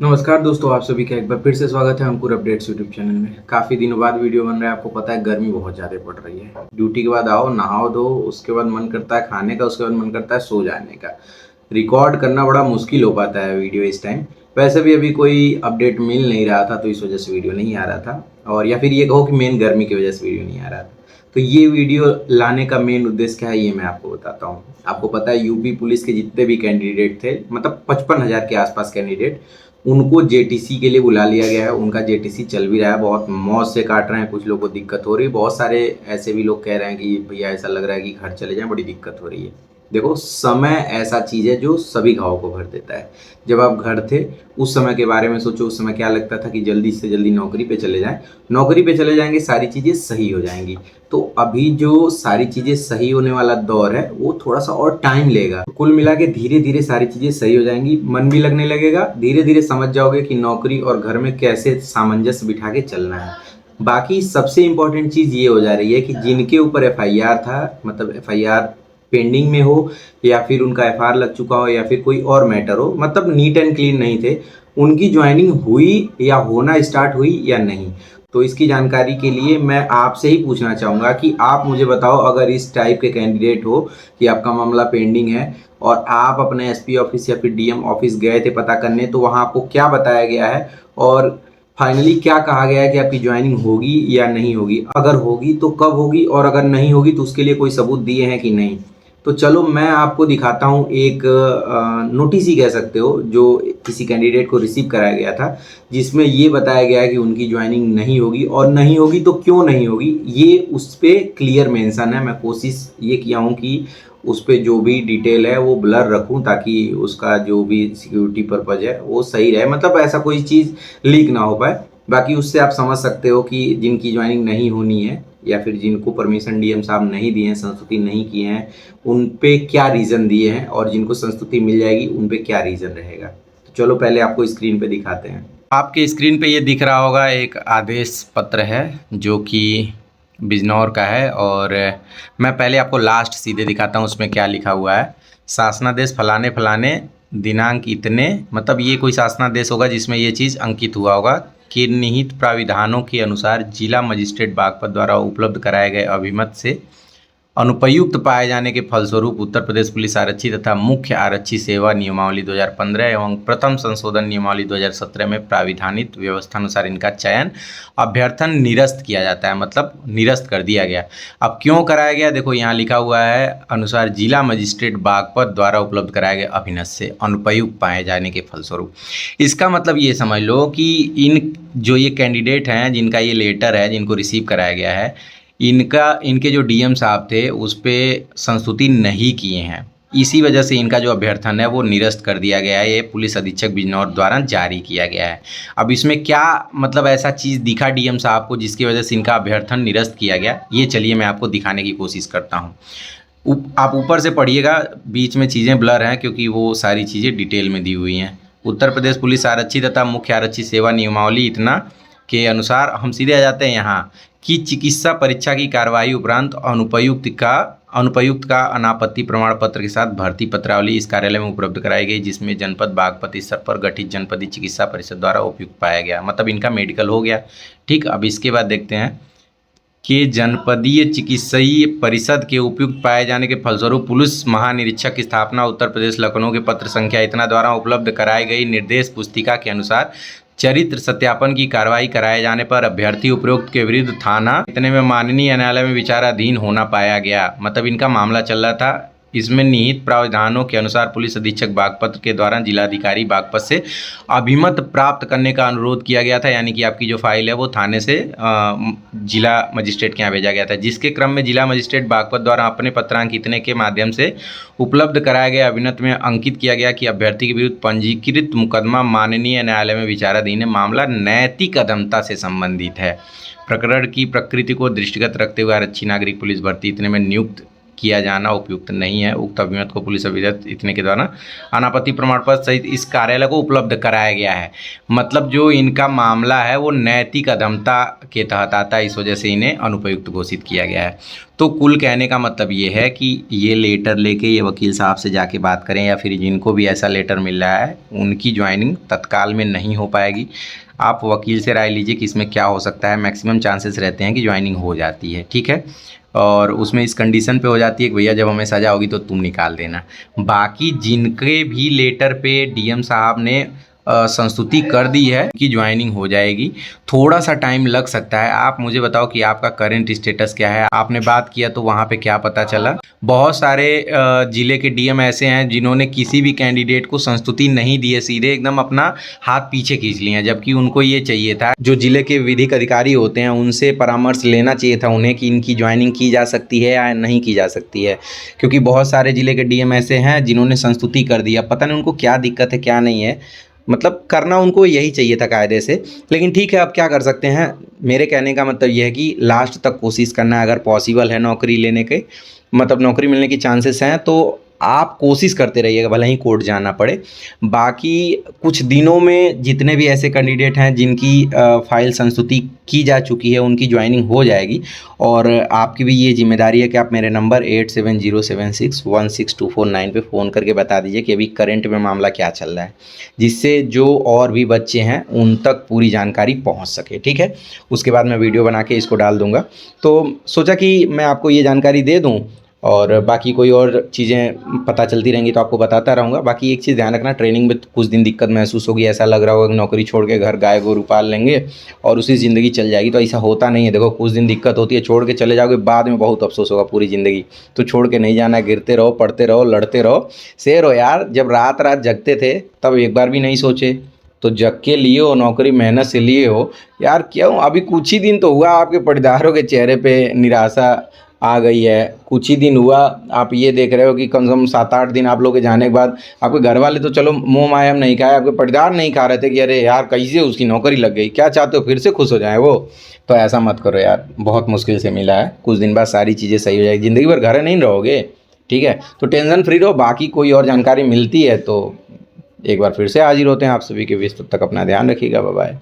नमस्कार दोस्तों, आप सभी का एक बार फिर से स्वागत है अंकुर अपडेट्स यूट्यूब चैनल में। काफ़ी दिनों बाद वीडियो बन रहा है। आपको पता है गर्मी बहुत ज़्यादा पड़ रही है। ड्यूटी के बाद आओ, नहाओ धो, उसके बाद मन करता है खाने का, उसके बाद मन करता है सो जाने का। रिकॉर्ड करना बड़ा मुश्किल हो पाता है वीडियो इस टाइम। वैसे भी अभी कोई अपडेट मिल नहीं रहा था, तो इस वजह से वीडियो नहीं आ रहा था। और या फिर ये कहो कि मेन गर्मी की वजह से वीडियो नहीं आ रहा था। तो ये वीडियो लाने का मेन उद्देश्य क्या है, ये मैं आपको बताता हूँ। आपको पता है यूपी पुलिस के जितने भी कैंडिडेट थे, मतलब 55,000 के आसपास कैंडिडेट, उनको जेटीसी के लिए बुला लिया गया है। उनका जेटीसी चल भी रहा है, बहुत मौज से काट रहे हैं। कुछ लोगों को दिक्कत हो रही है, बहुत सारे ऐसे भी लोग कह रहे हैं कि भैया ऐसा लग रहा है कि घर चले जाएं, बड़ी दिक्कत हो रही है। देखो, समय ऐसा चीज़ है जो सभी घावों को भर देता है। जब आप घर थे उस समय के बारे में सोचो। उस समय क्या लगता था कि जल्दी से जल्दी नौकरी पे चले जाएं। नौकरी पे चले जाएंगे, सारी चीज़ें सही हो जाएंगी। तो अभी जो सारी चीज़ें सही होने वाला दौर है वो थोड़ा सा और टाइम लेगा। कुल मिला के धीरे धीरे सारी चीज़ें सही हो जाएंगी, मन भी लगने लगेगा। धीरे धीरे समझ जाओगे कि नौकरी और घर में कैसे सामंजस्य बिठा के चलना है। बाकी सबसे इम्पोर्टेंट चीज़ ये हो जा रही है कि जिनके ऊपर एफआईआर था, मतलब एफआईआर पेंडिंग में हो, या फिर उनका एफआईआर लग चुका हो, या फिर कोई और मैटर हो, मतलब नीट एंड क्लीन नहीं थे, उनकी ज्वाइनिंग हुई या होना स्टार्ट हुई या नहीं। तो इसकी जानकारी के लिए मैं आपसे ही पूछना चाहूँगा कि आप मुझे बताओ, अगर इस टाइप के कैंडिडेट हो कि आपका मामला पेंडिंग है और आप अपने एसपी ऑफिस या फिर डीएम ऑफिस गए थे पता करने, तो वहाँ आपको क्या बताया गया है और फाइनली क्या कहा गया है कि आपकी ज्वाइनिंग होगी या नहीं होगी? अगर होगी तो कब होगी, और अगर नहीं होगी तो उसके लिए कोई सबूत दिए हैं कि नहीं? तो चलो मैं आपको दिखाता हूँ एक नोटिस ही कह सकते हो, जो किसी कैंडिडेट को रिसीव कराया गया था, जिसमें ये बताया गया है कि उनकी ज्वाइनिंग नहीं होगी, और नहीं होगी तो क्यों नहीं होगी ये उस पर क्लियर मेंशन है। मैं कोशिश ये किया हूँ कि उस पर जो भी डिटेल है वो ब्लर रखूँ, ताकि उसका जो भी सिक्योरिटी पर्पज है वो सही रहे, मतलब ऐसा कोई चीज़ लीक ना हो पाए। बाकी उससे आप समझ सकते हो कि जिनकी ज्वाइनिंग नहीं होनी है या फिर जिनको परमिशन डीएम साहब नहीं दिए हैं, संस्तुति नहीं किए हैं, उन पे क्या रीज़न दिए हैं, और जिनको संस्तुति मिल जाएगी उन पे क्या रीज़न रहेगा। तो चलो पहले आपको स्क्रीन पे दिखाते हैं। आपके स्क्रीन पे ये दिख रहा होगा, एक आदेश पत्र है जो कि बिजनौर का है। और मैं पहले आपको लास्ट सीधे दिखाता हूँ उसमें क्या लिखा हुआ है। शासनादेश फलाने फलाने दिनांक इतने, मतलब ये कोई शासनादेश होगा जिसमें ये चीज़ अंकित हुआ होगा कि निहित प्राविधानों के अनुसार जिला मजिस्ट्रेट बागपत द्वारा उपलब्ध कराए गए अभिमत से अनुपयुक्त पाए जाने के फलस्वरूप उत्तर प्रदेश पुलिस आरक्षी तथा मुख्य आरक्षी सेवा नियमावली 2015 एवं प्रथम संशोधन नियमावली 2017 में प्राविधानित व्यवस्थानुसार इनका चयन अभ्यर्थन निरस्त किया जाता है, मतलब निरस्त कर दिया गया। अब क्यों कराया गया, देखो यहाँ लिखा हुआ है अनुसार जिला मजिस्ट्रेट बागपत द्वारा उपलब्ध कराए गए अभिमत से अनुपयुक्त पाए जाने के फलस्वरूप। इसका मतलब ये समझ लो कि इन जो ये कैंडिडेट हैं जिनका ये लेटर है, जिनको रिसीव कराया गया है, इनके जो डीएम साहब थे उस पर संस्तुति नहीं किए हैं। इसी वजह से इनका जो अभ्यर्थन है वो निरस्त कर दिया गया है। ये पुलिस अधीक्षक बिजनौर द्वारा जारी किया गया है। अब इसमें क्या मतलब ऐसा चीज़ दिखा डीएम साहब को जिसकी वजह से इनका अभ्यर्थन निरस्त किया गया, ये चलिए मैं आपको दिखाने की कोशिश करता हूँ। आप ऊपर से पढ़िएगा, बीच में चीज़ें ब्लर हैं क्योंकि वो सारी चीज़ें डिटेल में दी हुई हैं। उत्तर प्रदेश पुलिस आरक्षी तथा मुख्य आरक्षी सेवा नियमावली इतना के अनुसार हम सीधे आ जाते हैं यहाँ कि चिकित्सा परीक्षा की कार्रवाई उपरांत अनुपयुक्त का अनापत्ति प्रमाण पत्र के साथ भर्ती पत्रावली इस कार्यालय में उपलब्ध कराई गई, जिसमें जनपद बागपत स्तर पर गठित जनपदीय चिकित्सा परिषद द्वारा उपयुक्त पाया गया। मतलब इनका मेडिकल हो गया। ठीक, अब इसके बाद देखते हैं कि जनपदीय चिकित्सीय परिषद के उपयुक्त पाए जाने के फलस्वरूप पुलिस महानिरीक्षक की स्थापना उत्तर प्रदेश लखनऊ के पत्र संख्या इतना द्वारा उपलब्ध कराई गई निर्देश पुस्तिका के अनुसार चरित्र सत्यापन की कार्रवाई कराए जाने पर अभ्यर्थी उपरोक्त के विरुद्ध थाना इतने में माननीय न्यायालय में विचाराधीन होना पाया गया। मतलब इनका मामला चल रहा था। इसमें निहित प्रावधानों के अनुसार पुलिस अधीक्षक बागपत के द्वारा जिलाधिकारी बागपत से अभिमत प्राप्त करने का अनुरोध किया गया था। यानी कि आपकी जो फाइल है वो थाने से जिला मजिस्ट्रेट के यहाँ भेजा गया था, जिसके क्रम में जिला मजिस्ट्रेट बागपत द्वारा अपने पत्रांक इतने के माध्यम से उपलब्ध कराए गए अभिमत में अंकित किया गया कि अभ्यर्थी के विरुद्ध पंजीकृत मुकदमा माननीय न्यायालय में विचाराधीन है। मामला नैतिक अधमता से संबंधित है। प्रकरण की प्रकृति को दृष्टिगत रखते हुए आरक्षी नागरिक पुलिस भर्ती इतने में नियुक्त किया जाना उपयुक्त नहीं है। उक्त अभिमत को पुलिस अभिमत इतने के द्वारा अनापत्ति प्रमाण पत्र सहित इस कार्यालय को उपलब्ध कराया गया है। मतलब जो इनका मामला है वो नैतिक अधमता के तहत आता है, इस वजह से इन्हें अनुपयुक्त घोषित किया गया है। तो कुल कहने का मतलब ये है कि ये लेटर लेके ये वकील साहब से जाके बात करें, या फिर जिनको भी ऐसा लेटर मिल रहा है उनकी ज्वाइनिंग तत्काल में नहीं हो पाएगी। आप वकील से राय लीजिए कि इसमें क्या हो सकता है। मैक्सिमम चांसेस रहते हैं कि ज्वाइनिंग हो जाती है, ठीक है। और उसमें इस कंडीशन पे हो जाती है कि भैया जब हमें सज़ा होगी तो तुम निकाल देना। बाकी जिनके भी लेटर पे डीएम साहब ने संस्तुति कर दी है कि ज्वाइनिंग हो जाएगी, थोड़ा सा टाइम लग सकता है। आप मुझे बताओ कि आपका करंट स्टेटस क्या है, आपने बात किया तो वहाँ पे क्या पता चला। बहुत सारे ज़िले के डीएम ऐसे हैं जिन्होंने किसी भी कैंडिडेट को संस्तुति नहीं दी है, सीधे एकदम अपना हाथ पीछे खींच लिया, जबकि उनको ये चाहिए था, जो ज़िले के विधिक अधिकारी होते हैं उनसे परामर्श लेना चाहिए था उन्हें कि इनकी ज्वाइनिंग की जा सकती है या नहीं की जा सकती है। क्योंकि बहुत सारे ज़िले के डीएम ऐसे हैं जिन्होंने संस्तुति कर दिया, पता नहीं उनको क्या दिक्कत है क्या नहीं है, मतलब करना उनको यही चाहिए था कायदे से। लेकिन ठीक है, अब क्या कर सकते हैं। मेरे कहने का मतलब यह है कि लास्ट तक कोशिश करना है। अगर पॉसिबल है नौकरी लेने के, मतलब नौकरी मिलने की चांसेस हैं, तो आप कोशिश करते रहिएगा, भले ही कोर्ट जाना पड़े। बाकी कुछ दिनों में जितने भी ऐसे कैंडिडेट हैं जिनकी फाइल संस्तुति की जा चुकी है उनकी ज्वाइनिंग हो जाएगी। और आपकी भी ये जिम्मेदारी है कि आप मेरे नंबर 8707616249 पे फ़ोन करके बता दीजिए कि अभी करंट में मामला क्या चल रहा है, जिससे जो और भी बच्चे हैं उन तक पूरी जानकारी पहुंच सके, ठीक है। उसके बाद मैं वीडियो बना के इसको डाल दूंगा। तो सोचा कि मैं आपको ये जानकारी दे दूं, और बाकी कोई और चीज़ें पता चलती रहेंगी तो आपको बताता रहूँगा। बाकी एक चीज़ ध्यान रखना, ट्रेनिंग में कुछ दिन दिक्कत महसूस होगी, ऐसा लग रहा होगा कि नौकरी छोड़ के घर गाय गोरू पाल लेंगे और उसी ज़िंदगी चल जाएगी, तो ऐसा होता नहीं है। देखो, कुछ दिन दिक्कत होती है, छोड़ के चले जाओगे बाद में बहुत अफसोस होगा पूरी ज़िंदगी। तो छोड़ के नहीं जाना, गिरते रहो, पढ़ते रहो, लड़ते रहो। शेर हो यार, जब रात रात जगते थे तब एक बार भी नहीं सोचे, तो जग के लिए हो, नौकरी मेहनत से लिए हो यार। क्यों, अभी कुछ ही दिन तो हुआ आपके पटीदारों के चेहरे पे निराशा आ गई है, कुछ ही दिन हुआ, आप ये देख रहे हो कि कम से कम 7-8 दिन आप लोग के जाने के बाद आपके घर वाले तो चलो मोह माया नहीं खाए, आपके पटीदार नहीं खा रहे थे कि अरे यार कैसे उसकी नौकरी लग गई, क्या चाहते हो फिर से खुश हो जाए वो। तो ऐसा मत करो यार, बहुत मुश्किल से मिला है, कुछ दिन बाद सारी चीज़ें सही हो जाएगी, ज़िंदगी भर घर नहीं रहोगे, ठीक है। तो टेंशन फ्री रहो। बाकी कोई और जानकारी मिलती है तो एक बार फिर से हाजिर होते हैं आप सभी के बीच, तब तक अपना ध्यान रखिएगा, बाय बाय।